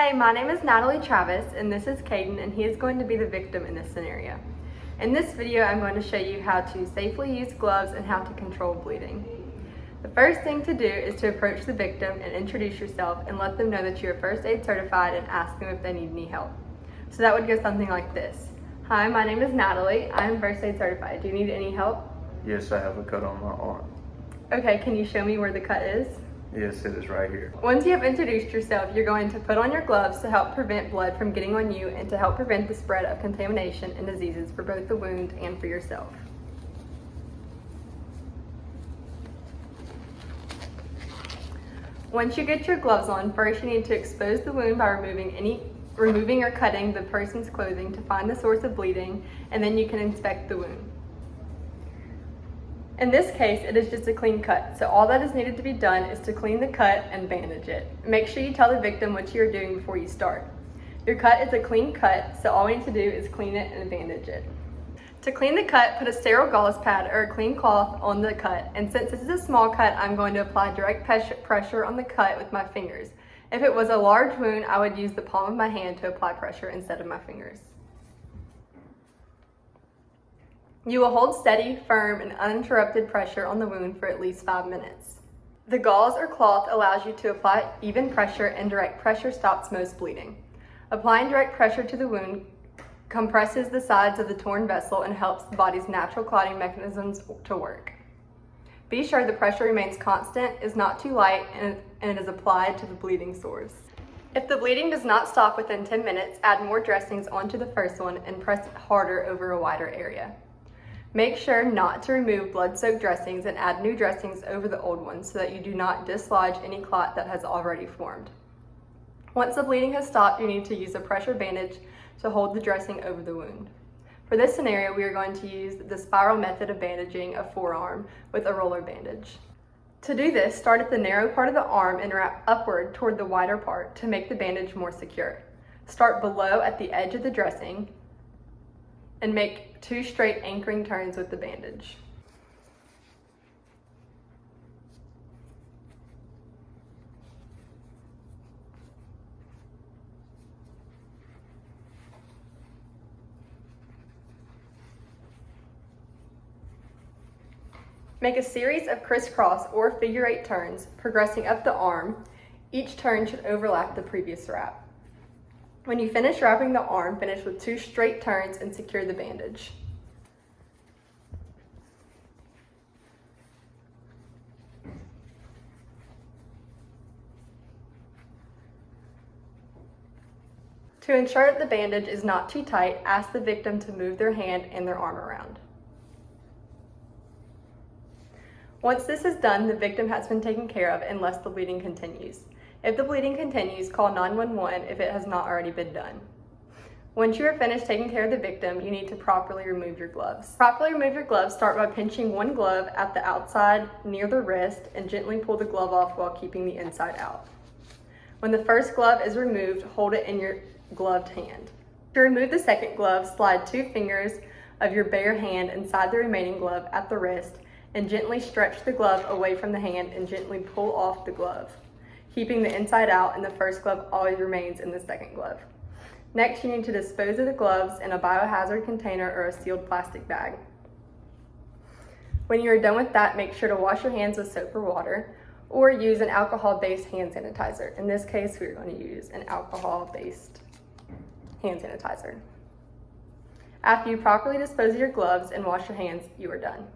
Hey, my name is Natalie Travis, and this is Caden, and he is going to be the victim in this scenario. In this video, I'm going to show you how to safely use gloves and how to control bleeding. The first thing to do is to approach the victim and introduce yourself and let them know that you're first aid certified and ask them if they need any help. So that would go something like this. Hi, my name is Natalie. I am first aid certified. Do you need any help? Yes, I have a cut on my arm. Okay, can you show me where the cut is? Yes, it is right here. Once you have introduced yourself, you're going to put on your gloves to help prevent blood from getting on you and to help prevent the spread of contamination and diseases for both the wound and for yourself. Once you get your gloves on, first you need to expose the wound by removing or cutting the person's clothing to find the source of bleeding, and then you can inspect the wound. In this case, it is just a clean cut, so all that is needed to be done is to clean the cut and bandage it. Make sure you tell the victim what you are doing before you start. Your cut is a clean cut, so all we need to do is clean it and bandage it. To clean the cut, put a sterile gauze pad or a clean cloth on the cut, and since this is a small cut, I'm going to apply direct pressure on the cut with my fingers. If it was a large wound, I would use the palm of my hand to apply pressure instead of my fingers. You will hold steady, firm, and uninterrupted pressure on the wound for at least 5 minutes. The gauze or cloth allows you to apply even pressure, and direct pressure stops most bleeding. Applying direct pressure to the wound compresses the sides of the torn vessel and helps the body's natural clotting mechanisms to work. Be sure the pressure remains constant, is not too light, and it is applied to the bleeding source. If the bleeding does not stop within 10 minutes, add more dressings onto the first one and press harder over a wider area. Make sure not to remove blood-soaked dressings and add new dressings over the old ones so that you do not dislodge any clot that has already formed. Once the bleeding has stopped, you need to use a pressure bandage to hold the dressing over the wound. For this scenario, we are going to use the spiral method of bandaging a forearm with a roller bandage. To do this, start at the narrow part of the arm and wrap upward toward the wider part to make the bandage more secure. Start below at the edge of the dressing and make 2 straight anchoring turns with the bandage. Make a series of crisscross or figure 8 turns, progressing up the arm. Each turn should overlap the previous wrap. When you finish wrapping the arm, finish with 2 straight turns and secure the bandage. To ensure that the bandage is not too tight, ask the victim to move their hand and their arm around. Once this is done, the victim has been taken care of unless the bleeding continues. If the bleeding continues, call 911 if it has not already been done. Once you are finished taking care of the victim, you need to properly remove your gloves. Properly remove your gloves, start by pinching one glove at the outside near the wrist and gently pull the glove off while keeping the inside out. When the first glove is removed, hold it in your gloved hand. To remove the second glove, slide 2 fingers of your bare hand inside the remaining glove at the wrist and gently stretch the glove away from the hand and gently pull off the glove, keeping the inside out, and the first glove always remains in the second glove. Next, you need to dispose of the gloves in a biohazard container or a sealed plastic bag. When you are done with that, make sure to wash your hands with soap or water, or use an alcohol-based hand sanitizer. In this case, we're going to use an alcohol-based hand sanitizer. After you properly dispose of your gloves and wash your hands, you are done.